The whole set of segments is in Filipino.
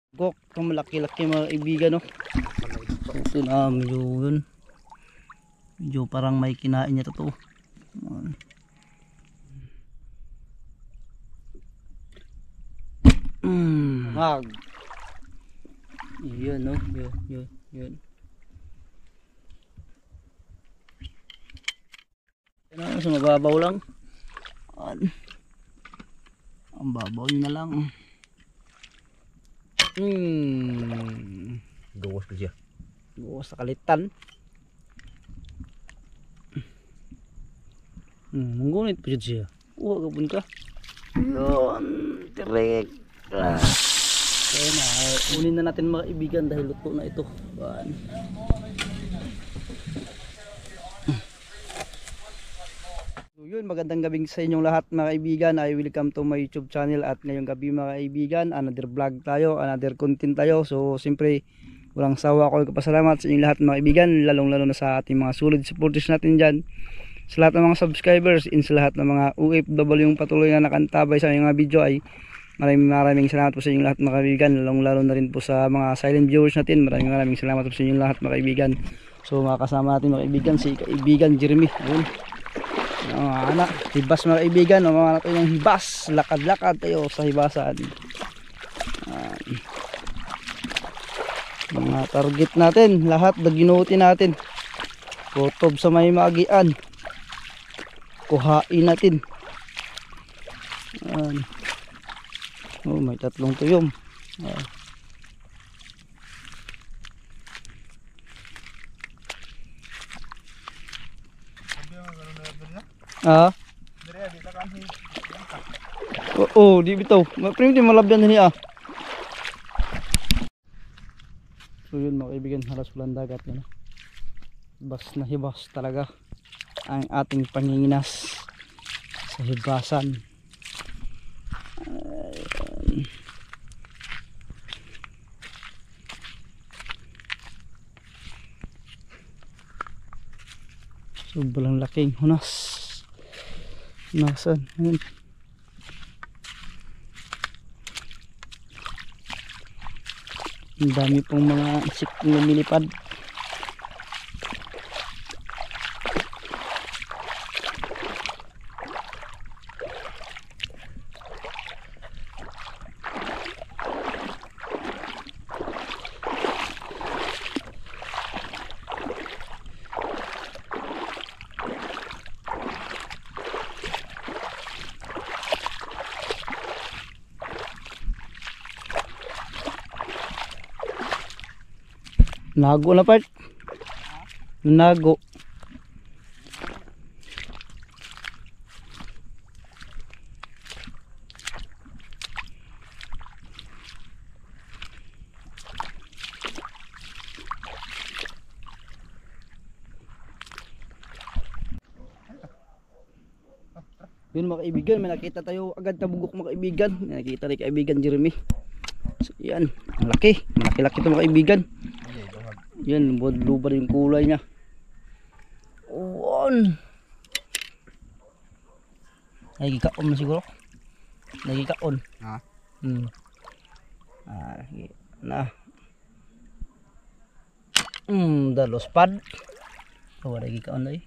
Gok, itong malaki-laki mga kaibigan, no? Ito na, medyo parang may kinain niya to. Mag. Yun, no? Yun. Yan, so mababaw lang. Ang babaw na lang. Gawas ko siya. Gawas sa kalitan. Manggunit pa siya. Uwa ka pun ka. Yun. Direct. Kaya na. Unin na natin mga kaibigan dahil luto na ito. So yun, magandang gabing sa inyong lahat mga kaibigan. I welcome to my YouTube channel. At ngayong gabi mga kaibigan, another vlog tayo, another content tayo. So siyempre walang sawa ko pasalamat sa inyong lahat mga kaibigan, lalong lalo na sa ating mga solid supporters natin dyan, sa lahat ng mga subscribers, sa lahat ng mga OFW yung patuloy na nakantabay sa mga video. Ay maraming salamat po sa inyong lahat mga kaibigan, lalong lalo na rin po sa mga silent viewers natin. Maraming salamat po sa inyong lahat mga kaibigan. So makakasama natin mga kaibigan si kaibigan Jeremy. Ayun, anak, hibas mga kaibigan, mga natin yung hibas, lakad-lakad tayo sa hibasan. Mga target natin, lahat ginuti natin. Kutob sa may maagian, kuhain natin. Oh, may tatlong tuyom. Oo, di bitaw. Primitive malabyan din niya. So yun mga kaibigan, halos walang dagat yun. Hibas na hibas talaga ang ating panginginas sa hibasan. Sobrang laking hunas. Nasan? Ayun. Ang dami pong mga insektong lumilipad. Nago na part. Nago. Yun mga kaibigan, may nakita tayo agad na bugok mga kaibigan. May nakita ni kaibigan Jeremy. So yan, ang laki. Malaki-laki ito mga kaibigan. Yan, lubar yung kulay niya. Uwan. Nagikaon na siguro. Nagikaon. Ha? Na. Dalos pad. Wala nagikaon na eh.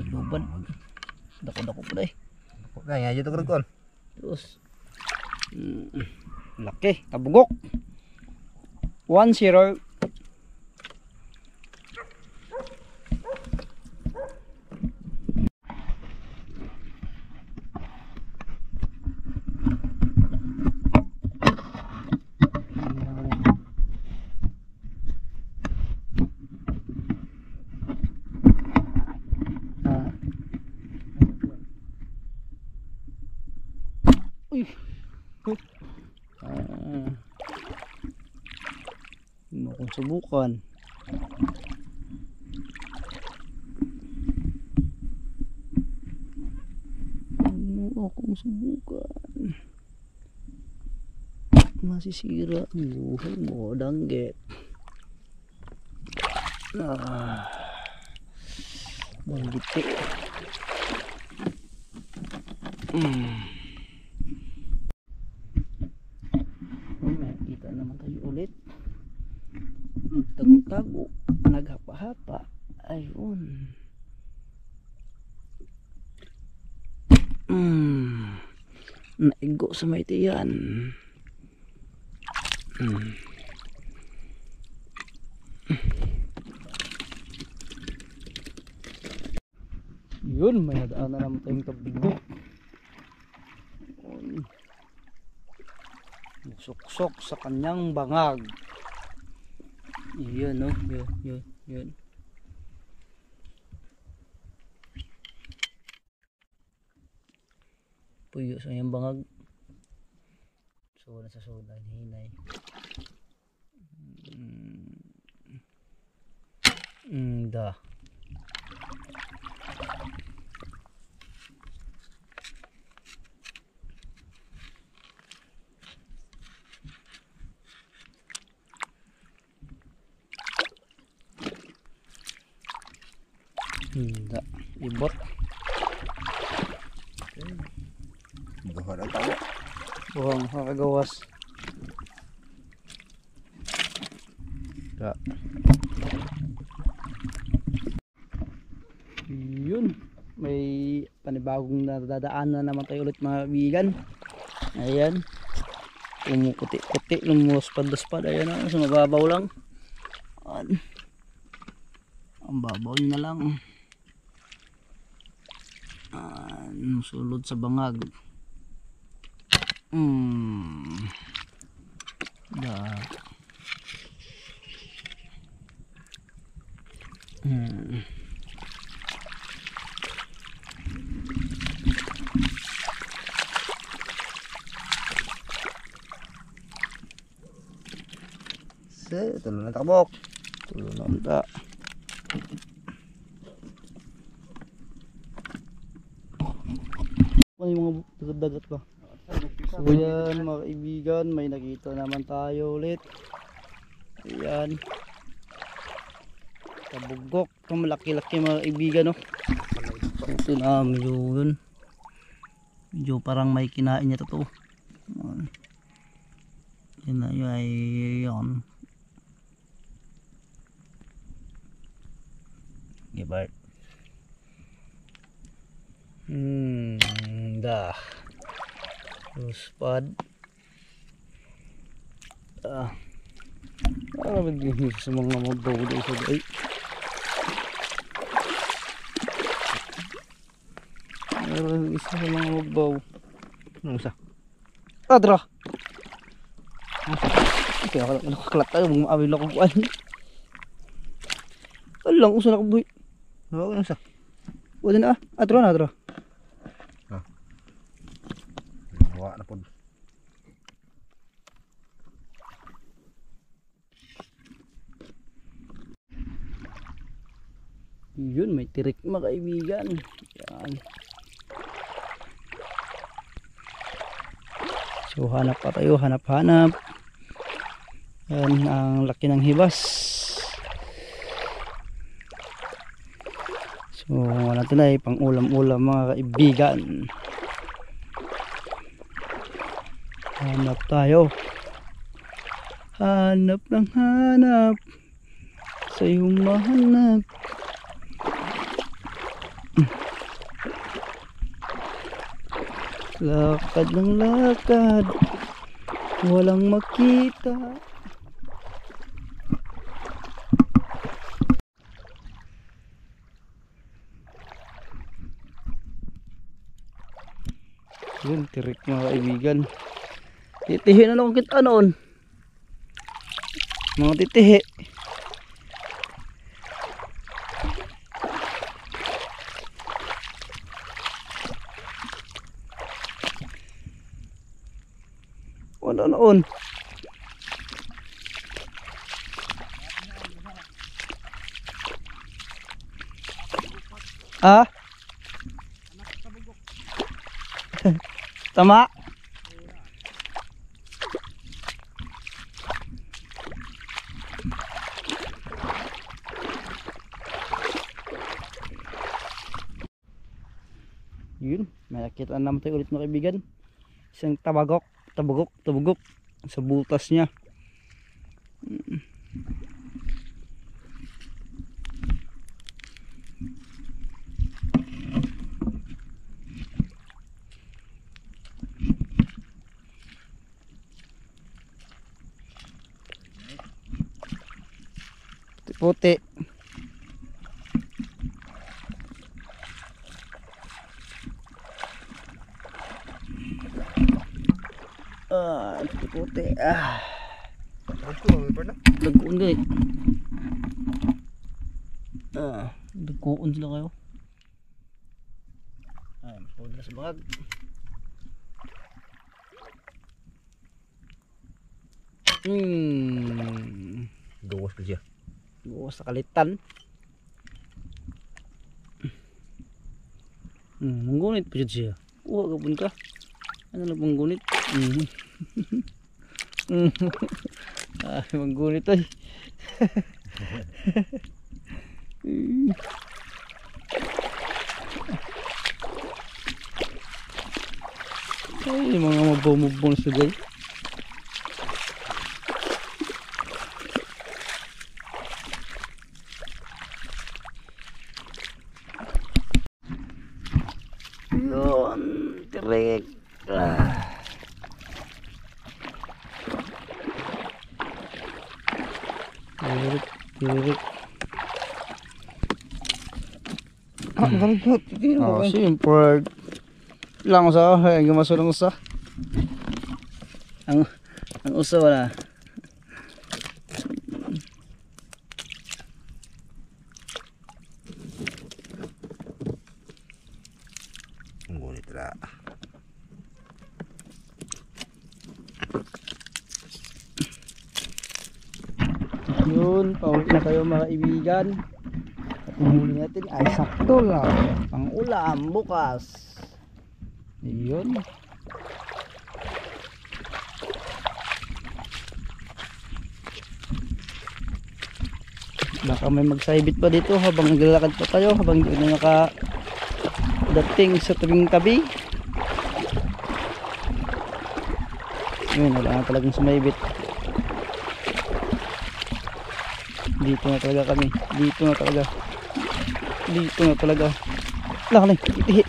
Luban. Dako-dako pa eh. Kaya aja tuh kerukon. Terus. Laki, tabugok. 1-0. Ano kung subukan? Ano kung subukan? Masisira ang buhay mo, danggit. Danggit. Kita naman tayo ulit. Nagtago-tago, naghapa-hapa. Ayun. Naigo sa may tiyan. Yun, may nadaan na naman tayong kabigok. Suksok sa kanyang bangag. Yun, no? Yun. Puyo sa kanyang bangag. So, nasa soda, hinay. Da. Da, ibot. Buhat ang tawa. Buhang makagawas. Da. Yun, may panibagong nadadaan na naman tayo ulit mga kaibigan. Ayan, pumuputi-puti, lumuspad-luspad. Ayan na, sa mababaw lang. Ayan. Ang babaw na lang. Sulod sa bangag. Da. Tulo na takbok. Tulo na unta. Ano yung mga dagat ba? So yan mga kaibigan, may nakita naman tayo ulit. Ayan, kabugok. Ito malaki-laki mga kaibigan, no? Ito na medyo parang may kinain niya to. Yan na yun. Gibart. Dah. Luspad. Begini sa mga mabaw dito sa day. Isa sa mga mabaw. Ano sa? Adra. Kaya nakaklat tayo mga awil ako kuan. Alang usa na kabuhi. Ano sa? Wala na adra na adra. Bawa na po. Yun, may tirik mga kaibigan. Yan. So hanap pa tayo, hanap-hanap. Yan ang laki ng hibas. So natin ay pang ulam-ulam mga kaibigan. Hanap tayo. Hanap ng hanap. Sa'yong mahanap. Lakad ng lakad. Walang makita. Yun, tirik mga kaibigan. Titihi na lang kita noon. Mga titihi. Wala noon. Ah? Tama? Yun, may nakita naman tayo ulit mga kaibigan. Isang tabagok sa butas niya. puti. Puti. Ito, may pa na. Dagkuon gay. Dagkuon sila kayo. Mas pwede na sa bangag. Gawas pa siya. Gawas sa kalitan. Manggunit pa siya. Gabon ka. Ano lang manggunit? Manggunit ay. Ay, mga mabaw-mabaw na sila. Yun, direk. Direk. Galit. Simple. Lang usa, ay gumasulong usa. Ang usa wala. Ngunit na. Yun, pauwi na kayo mga kaibigan. Ang huli natin ay sakto lang. Pang ulam bukas. Yun. Baka may magsaibit pa dito habang naglalakad pa tayo, habang hindi na nakadating sa tabing tabi. Yun, wala na talagang sumaibit. Dito na talaga kami. Dito na talaga. Laki, titihi.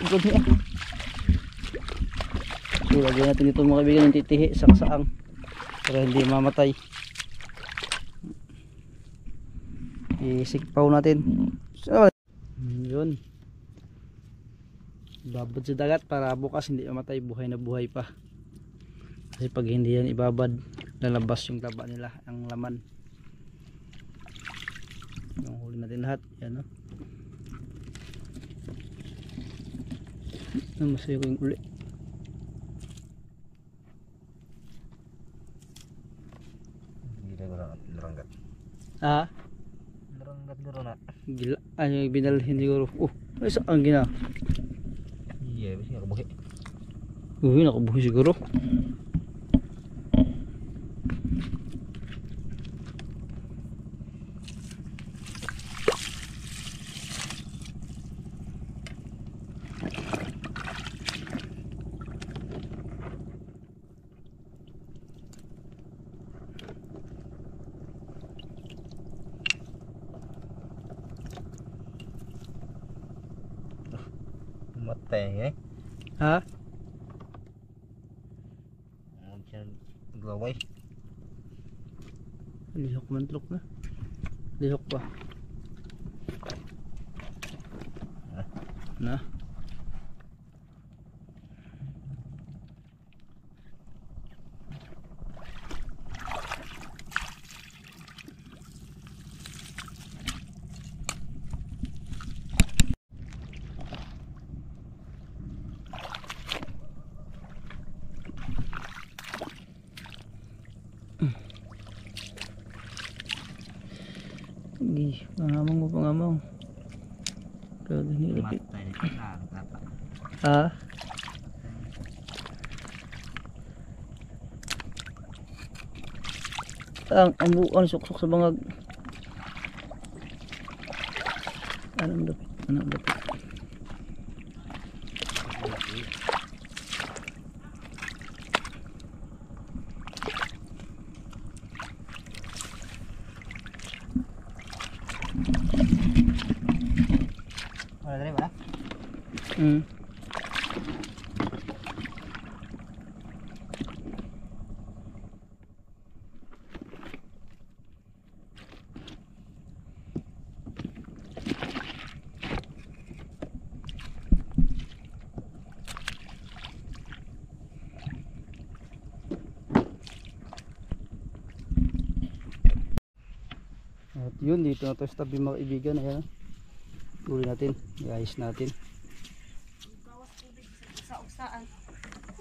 So, lagyan natin ito mga kaibigan ng titihi sa kasaang para hindi mamatay. Isikpaw natin. So, yun. Ibabad sa dagat para bukas hindi mamatay, buhay na buhay pa. Kasi pag hindi yan ibabad, lalabas yung taba nila, ang laman. Yung huli natin lahat. Yan, no? Masaya ko yung uli. Hindi na naranggat. Naranggat. Gila. Ay, binalhin siguro. Ay, saan gina? Iya, bisa nakabuhi. Nakabuhi siguro. Matay eh. Ha? Huwag siya glaway. Lihok mantlok na. Lihok pa. Na. Pangamang. Kaya nilapit. Matay na kata. Ha? Ang bukan suksok sa bangag. Anong dapit? Wala dali ba? At yun, dito na to sa tabi mga kaibigan. Ayan. Uli natin. I-ayos natin.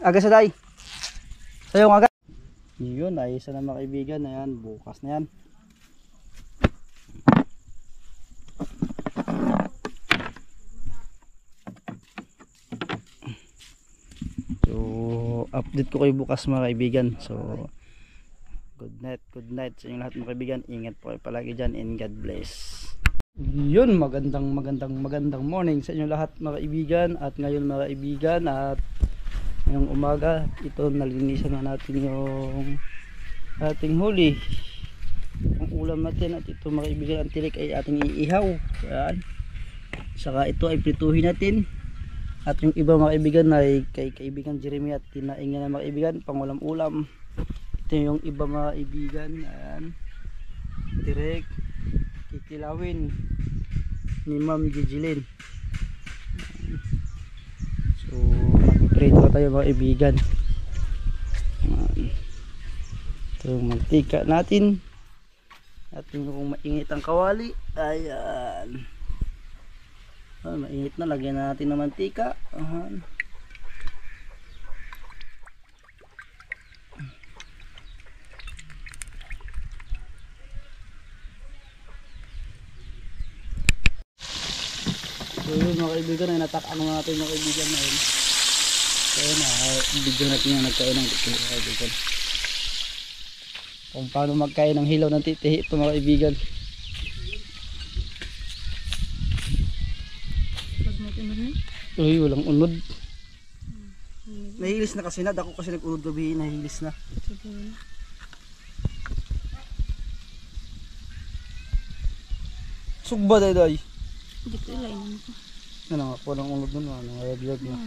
Aga sa day. Sayong aga. Yun, ayos na mga kaibigan. Ayan, bukas na yan. So, update ko kayo bukas mga kaibigan. So, good night sa inyong lahat mga kaibigan. Ingat po kayo palagi dyan and God bless. Yun, magandang morning sa inyong lahat mga kaibigan. At ngayon mga kaibigan, at ngayong umaga, ito nalinisan na natin yung ating huli. Ang ulam natin at ito mga kaibigan, ang tilik ay ating iihaw. Yan. Saka ito ay prituhin natin. At yung iba mga kaibigan ay kay kaibigan Jeremy at tinaing niya na mga kaibigan, pangulam-ulam. Ito yung iba mga kaibigan. Ayan. Direk. Kikilawin ni Ma'am Gigilin. So, mag-prito na tayo mga kaibigan. Ayan. Ito yung mantika natin. At yung mainit ang kawali. Ayan. Mainit na, lagyan na natin ng mantika. Ayan. So yun mga kaibigan, ay natakang natin mga kaibigan na yun. So yun na, video natin yung nagkain ng titihi mga kaibigan. Kung paano magkain ng hilaw ng titihi ito mga kaibigan. Uy, walang unod. Nahilis na kasi na, dako kasi nag-unod gabi, nahilis na. Sugba day. Hindi ko ilain ko. Ano nga po ng unod nun, ano, ayag-yag na.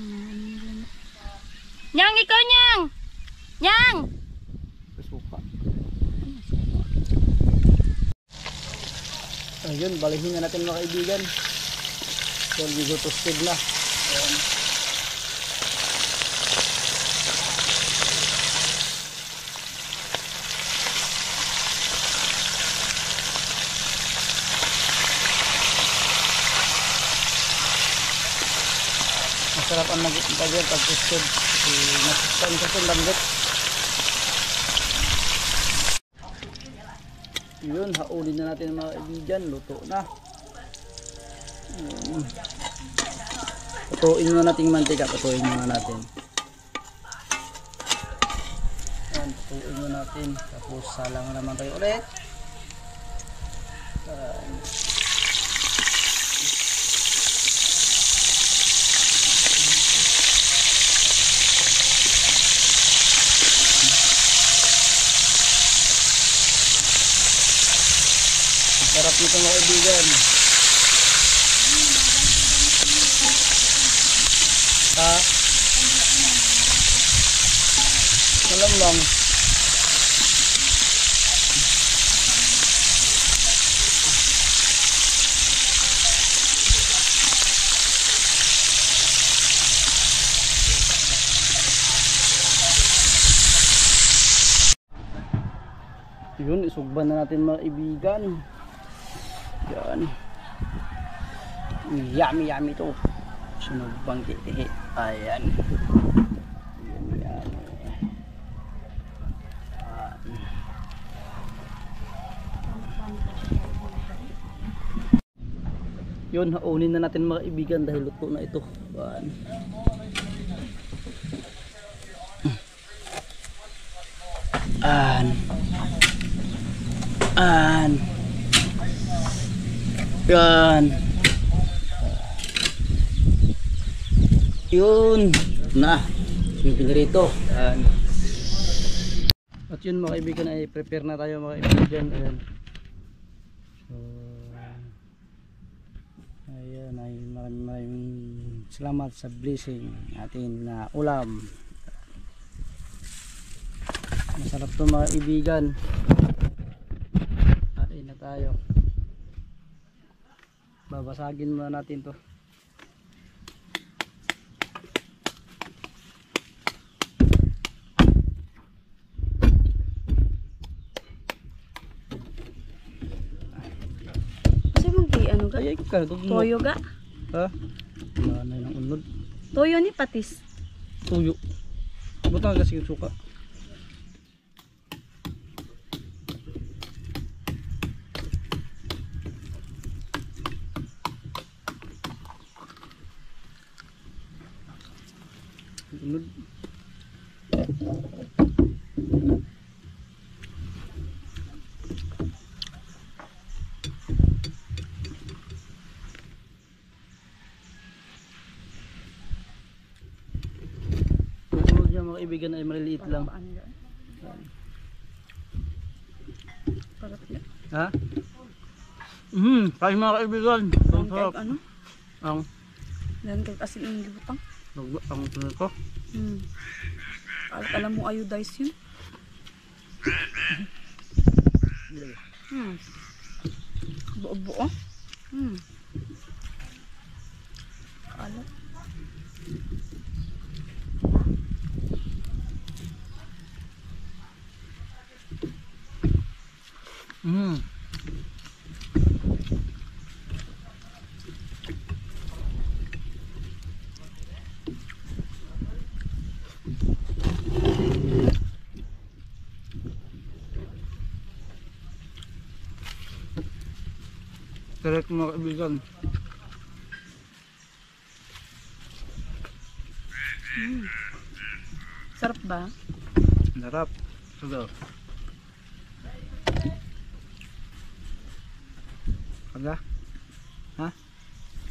Nyang, ikaw Nyang! Nyang! Suka. Ayun, balihin na natin mga kaibigan. So, medyo toasted na. Ayan. Masarap ang nagit ng kagyan pag toasted. Nasastan sa itong langgot. Yun, haulin na natin mga kaibigan. Luto na. Patuin muna natin yung mantika. Patuin muna natin. Ayan, patuin muna natin. Tapos salang naman tayo ulit. Ayan. Sarap nito mga kaibigan. Alam lang. Yun, isugban na natin mga kaibigan. Yan. Yummy to. Sunog bang titihi. Ayan. Yan. Yun, haunin na natin mga kaibigan dahil luto na ito. Yan. Yan. Yun na yung pinirito. At yun mga kaibigan, ay prepare na tayo mga kaibigan. Ayan. So, ayan, ay maraming salamat sa blessing atin na ulam. Masarap to mga kaibigan. Kain na tayo. Babasagin muna natin to. Ay ka tugmo. Toyo ga. Ha? Wala na yung unod. Toyo ni patis. Tuyo. Butang kasi yung suka. Unod. Unod niya mga kaibigan ay maliliit lang. Parang yan. Ha? Kain mga kaibigan. Ang sarap. Ano? Ang Yan kay asin ang gibutang. ang tunod ko. Alam mo iodize yun? Buo-buo. Alam. Correct mga kaibigan. Sarap ba? Sarap. Sugar. Aga? Ha?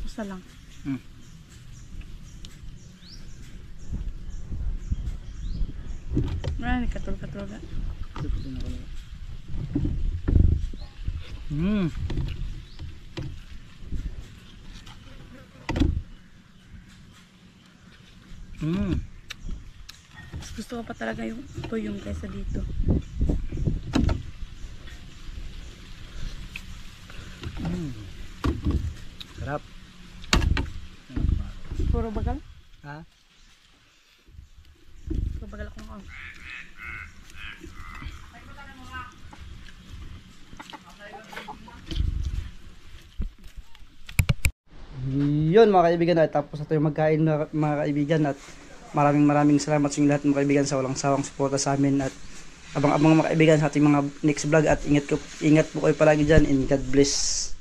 Isa lang. Marami katul-katul ga. Mas gusto ko pa talaga yung tuyong kaysa dito. Sarap. Puro bagal? Ha? Puro bagal ako ng Yun mga kaibigan, ay tapos na tayo magkain mga kaibigan, at maraming salamat sa inyo lahat mga kaibigan sa walang sawang suporta sa amin, at abang-abang mga kaibigan sa ating mga next vlog, at ingat po kayo palagi dyan, and God bless.